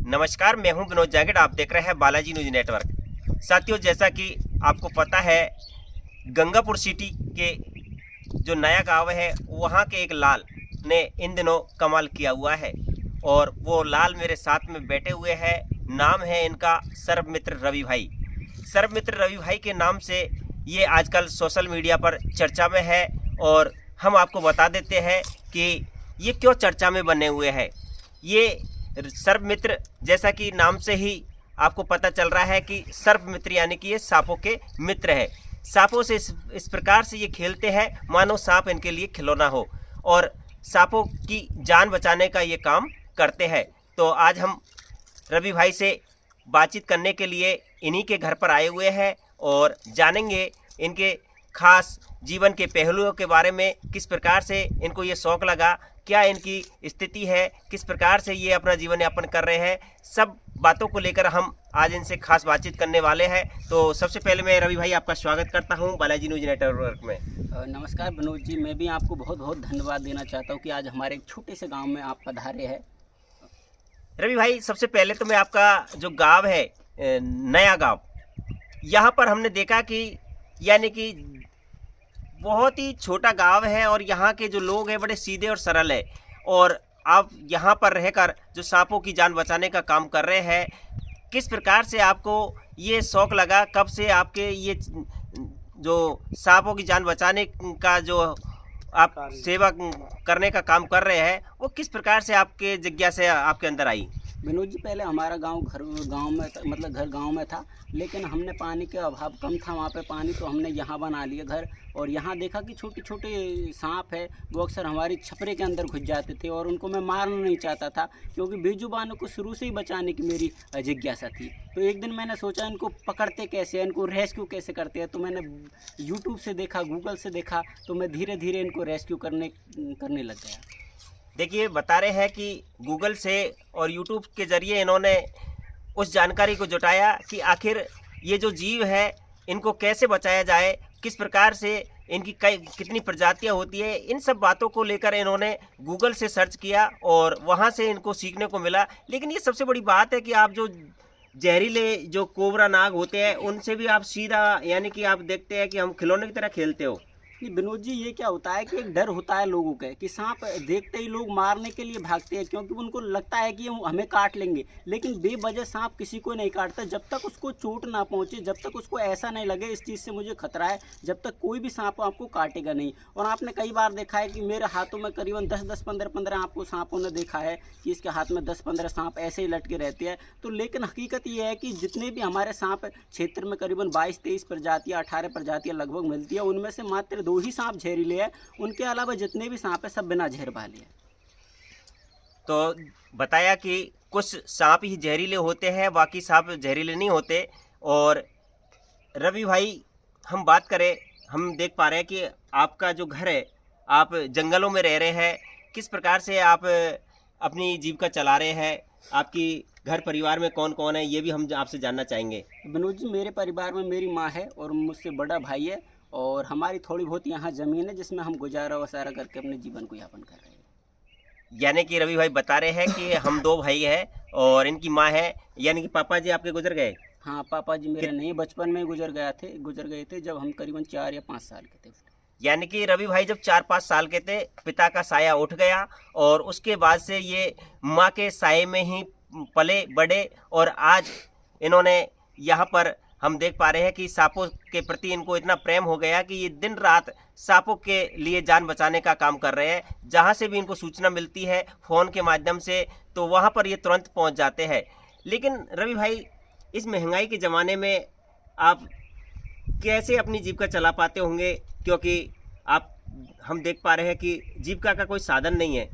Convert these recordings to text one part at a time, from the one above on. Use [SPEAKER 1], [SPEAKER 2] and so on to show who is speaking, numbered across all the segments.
[SPEAKER 1] नमस्कार, मैं हूं विनोद जांगड़। आप देख रहे हैं बालाजी न्यूज नेटवर्क। साथियों, जैसा कि आपको पता है, गंगापुर सिटी के जो नया गांव है वहां के एक लाल ने इन दिनों कमाल किया हुआ है और वो लाल मेरे साथ में बैठे हुए हैं। नाम है इनका सर्वमित्र रवि भाई। सर्वमित्र रवि भाई के नाम से ये आजकल सोशल मीडिया पर चर्चा में है और हम आपको बता देते हैं कि ये क्यों चर्चा में बने हुए हैं। ये सर्वमित्र, जैसा कि नाम से ही आपको पता चल रहा है कि सर्वमित्र यानी कि ये सांपों के मित्र है। सांपों से इस प्रकार से ये खेलते हैं मानो सांप इनके लिए खिलौना हो और सांपों की जान बचाने का ये काम करते हैं। तो आज हम रवि भाई से बातचीत करने के लिए इन्हीं के घर पर आए हुए हैं और जानेंगे इनके खास जीवन के पहलुओं के बारे में, किस प्रकार से इनको ये शौक़ लगा, क्या इनकी स्थिति है, किस प्रकार से ये अपना जीवन यापन कर रहे हैं। सब बातों को लेकर हम आज इनसे खास बातचीत करने वाले हैं। तो सबसे पहले मैं रवि भाई आपका स्वागत करता हूं बालाजी न्यूज नेटवर्क में।
[SPEAKER 2] नमस्कार विनोद जी, मैं भी आपको बहुत बहुत धन्यवाद देना चाहता हूं कि आज हमारे एक छोटे से गांव में आप पधारे हैं।
[SPEAKER 1] रवि भाई, सबसे पहले तो मैं आपका जो गाँव है नया गाँव, यहाँ पर हमने देखा कि यानी कि बहुत ही छोटा गांव है और यहाँ के जो लोग हैं बड़े सीधे और सरल है और आप यहाँ पर रहकर जो सांपों की जान बचाने का काम कर रहे हैं। किस प्रकार से आपको ये शौक़ लगा, कब से आपके ये जो सांपों की जान बचाने का जो आप सेवा करने का काम कर रहे हैं, वो किस प्रकार से आपके जिज्ञासा आपके अंदर आई?
[SPEAKER 2] विनोद जी, पहले हमारा गांव गांव में मतलब घर गांव में था, लेकिन हमने पानी के अभाव कम था वहाँ पे पानी, तो हमने यहाँ बना लिया घर। और यहाँ देखा कि छोटे छोटे सांप है वो अक्सर हमारी छपरे के अंदर घुस जाते थे और उनको मैं मारना नहीं चाहता था क्योंकि बेजुबानों को शुरू से ही बचाने की मेरी जिज्ञासा थी। तो एक दिन मैंने सोचा इनको पकड़ते कैसे हैं, इनको रेस्क्यू कैसे करते हैं। तो मैंने यूट्यूब से देखा, गूगल से देखा, तो मैं धीरे धीरे इनको रेस्क्यू करने लग गया।
[SPEAKER 1] देखिए, बता रहे हैं कि गूगल से और यूट्यूब के ज़रिए इन्होंने उस जानकारी को जुटाया कि आखिर ये जो जीव है इनको कैसे बचाया जाए, किस प्रकार से इनकी कितनी प्रजातियां होती है। इन सब बातों को लेकर इन्होंने गूगल से सर्च किया और वहां से इनको सीखने को मिला। लेकिन ये सबसे बड़ी बात है कि आप जो जहरीले जो कोबरा नाग होते हैं उनसे भी आप सीधा यानी कि आप देखते हैं कि हम खिलौने की तरह खेलते हो।
[SPEAKER 2] नहीं विनोद जी, ये क्या होता है कि एक डर होता है लोगों के कि सांप देखते ही लोग मारने के लिए भागते हैं क्योंकि उनको लगता है कि हमें काट लेंगे। लेकिन बेवजह सांप किसी को नहीं काटता जब तक उसको चोट ना पहुंचे, जब तक उसको ऐसा नहीं लगे इस चीज़ से मुझे खतरा है, जब तक कोई भी सांप आपको काटेगा नहीं। और आपने कई बार देखा है कि मेरे हाथों में करीबन 10-10, 15-15 आपको सांपों ने देखा है कि इसके हाथ में 10-15 सांप ऐसे ही लटके रहते हैं। तो लेकिन हकीकत ये है कि जितने भी हमारे सांप क्षेत्र में करीबन 22-23 प्रजातियाँ, 18 प्रजातियाँ लगभग मिलती है, उनमें से मात्र 2 ही सांप जहरीले हैं। उनके अलावा जितने भी सांप है सब बिना जहर वाले हैं।
[SPEAKER 1] तो बताया कि कुछ सांप ही जहरीले होते हैं, बाकी सांप जहरीले नहीं होते। और रवि भाई, हम बात करें, हम देख पा रहे हैं कि आपका जो घर है, आप जंगलों में रह रहे हैं। किस प्रकार से आप अपनी जीविका चला रहे हैं, आपकी घर परिवार में कौन कौन है, ये भी हम आपसे जानना चाहेंगे।
[SPEAKER 2] विनोद जी, मेरे परिवार में मेरी माँ है और मुझसे बड़ा भाई है और हमारी थोड़ी बहुत यहाँ ज़मीन है जिसमें हम गुजारा वसारा करके अपने जीवन को यापन कर रहे हैं।
[SPEAKER 1] यानी कि रवि भाई बता रहे हैं कि हम 2 भाई हैं और इनकी माँ है, यानी कि पापा जी आपके गुजर गए?
[SPEAKER 2] हाँ, पापा जी मेरे नहीं, बचपन में गुजर गए थे जब हम करीबन 4 या 5 साल के थे।
[SPEAKER 1] यानी कि रवि भाई जब 4-5 साल के थे, पिता का साया उठ गया और उसके बाद से ये माँ के साये में ही पले बड़े और आज इन्होंने यहाँ पर हम देख पा रहे हैं कि सांपों के प्रति इनको इतना प्रेम हो गया कि ये दिन रात सांपों के लिए जान बचाने का काम कर रहे हैं। जहाँ से भी इनको सूचना मिलती है फ़ोन के माध्यम से, तो वहाँ पर ये तुरंत पहुँच जाते हैं। लेकिन रवि भाई, इस महंगाई के ज़माने में आप कैसे अपनी जीविका चला पाते होंगे, क्योंकि हम देख पा रहे हैं कि जीविका का कोई साधन नहीं है।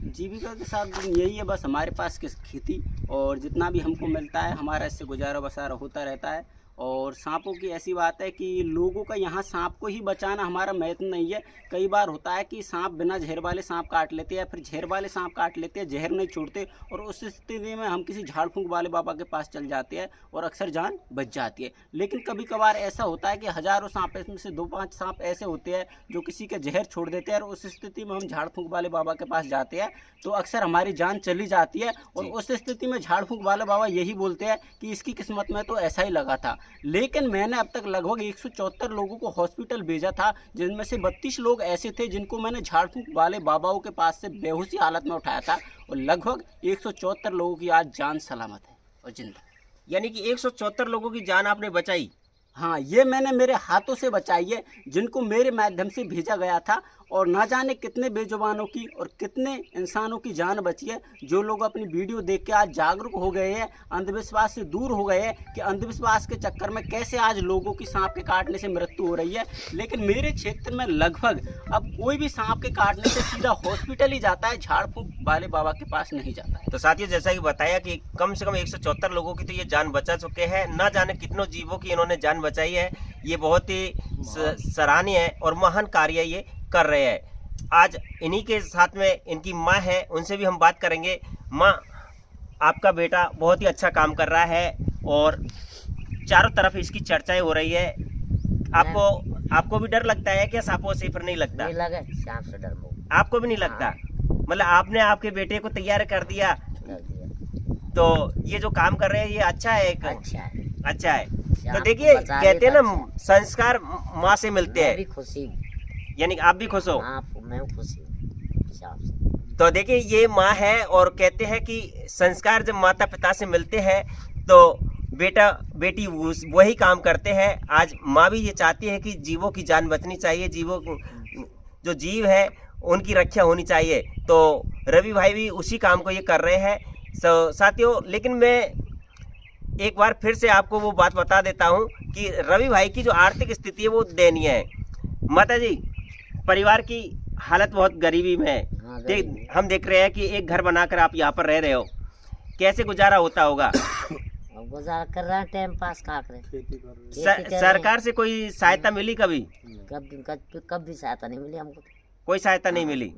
[SPEAKER 2] जीविका के साथ यही है, बस हमारे पास किस खेती और जितना भी हमको मिलता है हमारा इससे गुजारा बसारा होता रहता है। और सांपों की ऐसी बात है कि लोगों का यहाँ सांप को ही बचाना हमारा महत्व नहीं है। कई बार होता है कि सांप बिना जहर वाले सांप काट लेते हैं या फिर जहर वाले सांप काट लेते हैं, जहर नहीं छोड़ते, और उस स्थिति में हम किसी झाड़ फूंक वाले बाबा के पास चल जाते हैं और अक्सर जान बच जाती है। लेकिन कभी कभार ऐसा होता है कि हज़ारों सांप में से 2-5 सांप ऐसे होते हैं जो किसी के जहर छोड़ देते हैं, और उस स्थिति में हम झाड़ फूंक वाले बाबा के पास जाते हैं तो अक्सर हमारी जान चली जाती है। और उस स्थिति में झाड़ फूंक वाले बाबा यही बोलते हैं कि इसकी किस्मत में तो ऐसा ही लगा था। लेकिन मैंने अब तक लगभग 174 लोगों को हॉस्पिटल भेजा था, जिनमें से 32 लोग ऐसे थे जिनको मैंने झाड़ फूंक वाले बाबाओं के पास से बेहोशी हालत में उठाया था, और लगभग 174 लोगों की आज जान सलामत है और जिंदा।
[SPEAKER 1] यानी कि 174 लोगों की जान आपने बचाई।
[SPEAKER 2] हाँ, ये मैंने मेरे हाथों से बचाई है, जिनको मेरे माध्यम से भेजा गया था। और ना जाने कितने बेजुबानों की और कितने इंसानों की जान बची है, जो लोग अपनी वीडियो देख के आज जागरूक हो गए हैं, अंधविश्वास से दूर हो गए हैं कि अंधविश्वास के चक्कर में कैसे आज लोगों की सांप के काटने से मृत्यु हो रही है। लेकिन मेरे क्षेत्र में लगभग अब कोई भी सांप के काटने से सीधा हॉस्पिटल ही जाता है, झाड़ फूंक वाले बाबा के पास नहीं जाता है।
[SPEAKER 1] तो साथियों, जैसा कि बताया कि कम से कम 174 लोगों की तो ये जान बचा चुके हैं, ना जाने कितनों जीवों की इन्होंने जान बचाई है। ये बहुत ही सराहनीय है और महान कार्य ये कर रहे हैं। आज इन्हीं के साथ में इनकी माँ है, उनसे भी हम बात करेंगे। माँ, आपका बेटा बहुत ही अच्छा काम कर रहा है और चारों तरफ इसकी चर्चाएं हो रही है। आपको भी डर लगता है क्या सांपों से? फिर नहीं लगता?
[SPEAKER 3] नहीं लगे, सांप से डर
[SPEAKER 1] आपको भी नहीं लगता? मतलब आपने आपके बेटे को तैयार कर दिया, तो ये जो काम कर रहे हैं ये अच्छा है। अच्छा है। तो देखिए, कहते हैं ना, संस्कार माँ से मिलते हैं।
[SPEAKER 3] खुशी,
[SPEAKER 1] यानी आप भी खुश हो?
[SPEAKER 3] मैं खुशी हूँ।
[SPEAKER 1] तो देखिए, ये माँ है और कहते हैं कि संस्कार जब माता पिता से मिलते हैं तो बेटा बेटी वही काम करते हैं। आज माँ भी ये चाहती है कि जीवों की जान बचनी चाहिए, जो जीव है उनकी रक्षा होनी चाहिए। तो रवि भाई भी उसी काम को ये कर रहे हैं। साथियों, लेकिन मैं एक बार फिर से आपको वो बात बता देता हूँ कि रवि भाई की जो आर्थिक स्थिति है वो दयनीय है। माता जी, परिवार की हालत बहुत गरीबी में है। हम देख रहे हैं कि एक घर बनाकर आप यहाँ पर रह रहे हो, कैसे गुजारा होता होगा?
[SPEAKER 3] गुजारा कर रहे हैं, टाइम पास कर रहे।
[SPEAKER 1] सरकार से कोई सहायता मिली कभी?
[SPEAKER 3] कभी सहायता नहीं मिली हमको।
[SPEAKER 1] कोई सहायता नहीं मिली?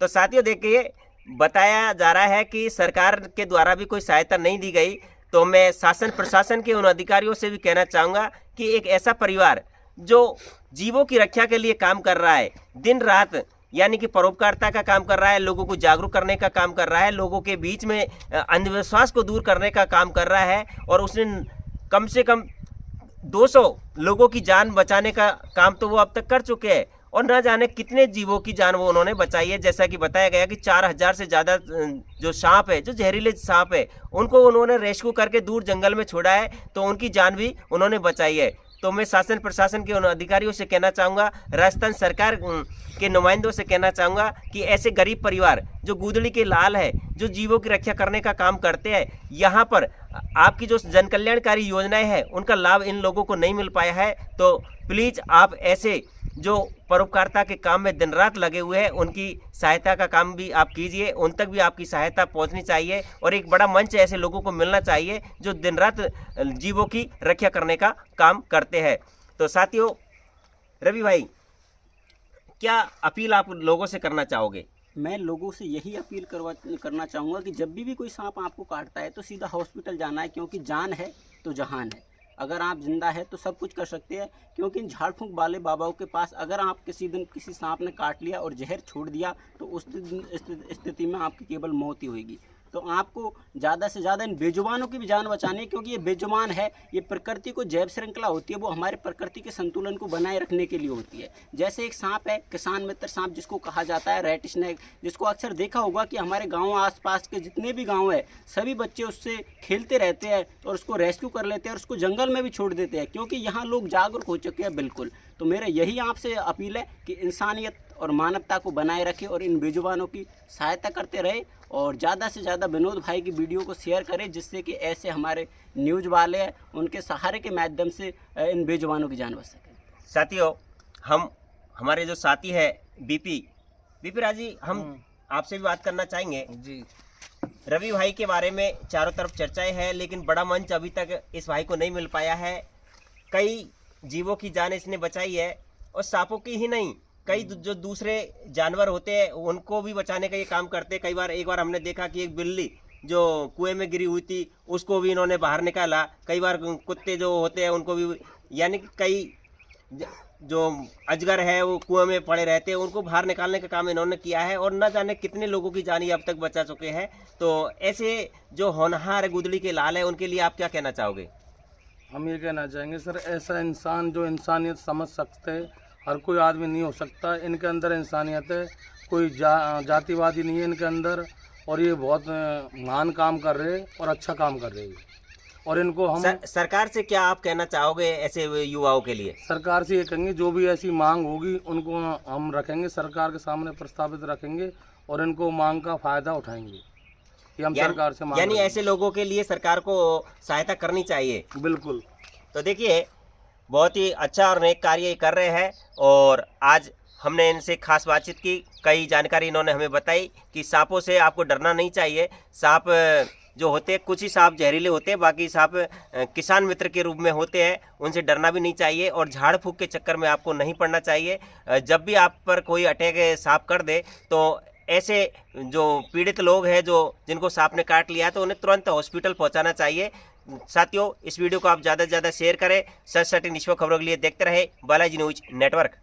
[SPEAKER 1] तो साथियों, देखिए, बताया जा रहा है कि सरकार के द्वारा भी कोई सहायता नहीं दी गई। तो मैं शासन प्रशासन के उन अधिकारियों से भी कहना चाहूँगा कि एक ऐसा परिवार जो जीवों की रक्षा के लिए काम कर रहा है, दिन रात, यानी कि परोपकारिता का काम कर रहा है, लोगों को जागरूक करने का काम कर रहा है, लोगों के बीच में अंधविश्वास को दूर करने का काम कर रहा है, और उसने कम से कम 200 लोगों की जान बचाने का काम तो वो अब तक कर चुके हैं, और ना जाने कितने जीवों की जान वो उन्होंने बचाई है। जैसा कि बताया गया कि 4000 से ज़्यादा जो सांप है, जो जहरीले सांप है, उनको उन्होंने रेस्क्यू करके दूर जंगल में छोड़ा है, तो उनकी जान भी उन्होंने बचाई है। तो मैं शासन प्रशासन के उन अधिकारियों से कहना चाहूँगा, राजस्थान सरकार के नुमाइंदों से कहना चाहूँगा कि ऐसे गरीब परिवार जो गूदड़ी के लाल है, जो जीवों की रक्षा करने का काम करते हैं, यहाँ पर आपकी जो जन कल्याणकारी योजनाएं हैं उनका लाभ इन लोगों को नहीं मिल पाया है। तो प्लीज़ आप ऐसे जो परोपकारिता के काम में दिन रात लगे हुए हैं, उनकी सहायता का काम भी आप कीजिए, उन तक भी आपकी सहायता पहुंचनी चाहिए, और एक बड़ा मंच ऐसे लोगों को मिलना चाहिए जो दिन रात जीवों की रक्षा करने का काम करते हैं। तो साथियों, रवि भाई, क्या अपील आप लोगों से करना चाहोगे?
[SPEAKER 2] मैं लोगों से यही अपील करना चाहूँगा कि जब भी कोई सांप आपको काटता है तो सीधा हॉस्पिटल जाना है, क्योंकि जान है तो जहान है। अगर आप जिंदा है तो सब कुछ कर सकते हैं, क्योंकि इन झाड़ फूंक वाले बाबाओं के पास अगर आप किसी दिन किसी सांप ने काट लिया और जहर छोड़ दिया तो उस स्थिति में आपकी केवल मौत ही होगी। तो आपको ज़्यादा से ज़्यादा इन बेजुबानों की भी जान बचानी है, क्योंकि ये बेजुबान है, ये प्रकृति को जैव श्रृंखला होती है, वो हमारे प्रकृति के संतुलन को बनाए रखने के लिए होती है। जैसे एक सांप है, किसान मित्र सांप जिसको कहा जाता है, रेट स्नेक, जिसको अक्सर देखा होगा कि हमारे गाँव आसपास के जितने भी गाँव है, सभी बच्चे उससे खेलते रहते हैं और उसको रेस्क्यू कर लेते हैं और उसको जंगल में भी छोड़ देते हैं, क्योंकि यहाँ लोग जागरूक हो चुके हैं। बिल्कुल, तो मेरा यही आपसे अपील है कि इंसानियत और मानवता को बनाए रखें और इन बेजुबानों की सहायता करते रहे, और ज़्यादा से ज़्यादा विनोद भाई की वीडियो को शेयर करें, जिससे कि ऐसे हमारे न्यूज़ वाले हैं उनके सहारे के माध्यम से इन बेजुबानों की जान बच सके।
[SPEAKER 1] साथियों, हमारे जो साथी है बीपी राज जी, हम आपसे भी बात करना चाहेंगे जी। रवि भाई के बारे में चारों तरफ चर्चाएं हैं, लेकिन बड़ा मंच अभी तक इस भाई को नहीं मिल पाया है। कई जीवों की जान इसने बचाई है, और सांपों की ही नहीं, कई जो दूसरे जानवर होते हैं उनको भी बचाने का ये काम करते हैं। कई बार, एक बार हमने देखा कि एक बिल्ली जो कुएं में गिरी हुई थी उसको भी इन्होंने बाहर निकाला। कई बार कुत्ते जो होते हैं उनको भी, यानी कि कई जो अजगर है वो कुएं में पड़े रहते हैं उनको बाहर निकालने का काम इन्होंने किया है, और न जाने कितने लोगों की जान ये अब तक बचा चुके हैं। तो ऐसे जो होनहार गुदड़ी के लाल है उनके लिए आप क्या कहना चाहोगे?
[SPEAKER 4] हम ये कहना चाहेंगे सर, ऐसा इंसान जो इंसानियत समझ सकते हैं, हर कोई आदमी नहीं हो सकता। इनके अंदर इंसानियत है, कोई जातिवादी नहीं है इनके अंदर, और ये बहुत महान काम कर रहे हैं और अच्छा काम कर रहे हैं। और इनको हम
[SPEAKER 1] सरकार से क्या आप कहना चाहोगे ऐसे युवाओं के लिए?
[SPEAKER 4] सरकार से ये कहेंगे जो भी ऐसी मांग होगी उनको हम रखेंगे, सरकार के सामने प्रस्तावित रखेंगे और इनको मांग का फायदा उठाएंगे। ये हम सरकार से मांग,
[SPEAKER 1] यानी ऐसे लोगों के लिए सरकार को सहायता करनी चाहिए।
[SPEAKER 4] बिल्कुल।
[SPEAKER 1] तो देखिए, बहुत ही अच्छा और नेक कार्य कर रहे हैं, और आज हमने इनसे खास बातचीत की, कई जानकारी इन्होंने हमें बताई कि सांपों से आपको डरना नहीं चाहिए। सांप जो होते हैं, कुछ ही सांप जहरीले होते हैं, बाकी सांप किसान मित्र के रूप में होते हैं, उनसे डरना भी नहीं चाहिए, और झाड़ फूक के चक्कर में आपको नहीं पड़ना चाहिए। जब भी आप पर कोई अटैक सांप कर दे तो ऐसे जो पीड़ित लोग हैं, जो जिनको सांप ने काट लिया, तो उन्हें तुरंत हॉस्पिटल पहुंचाना चाहिए। साथियों, इस वीडियो को आप ज़्यादा से ज़्यादा शेयर करें। सच सटीक निष्पक्ष खबरों के लिए देखते रहे बालाजी न्यूज नेटवर्क।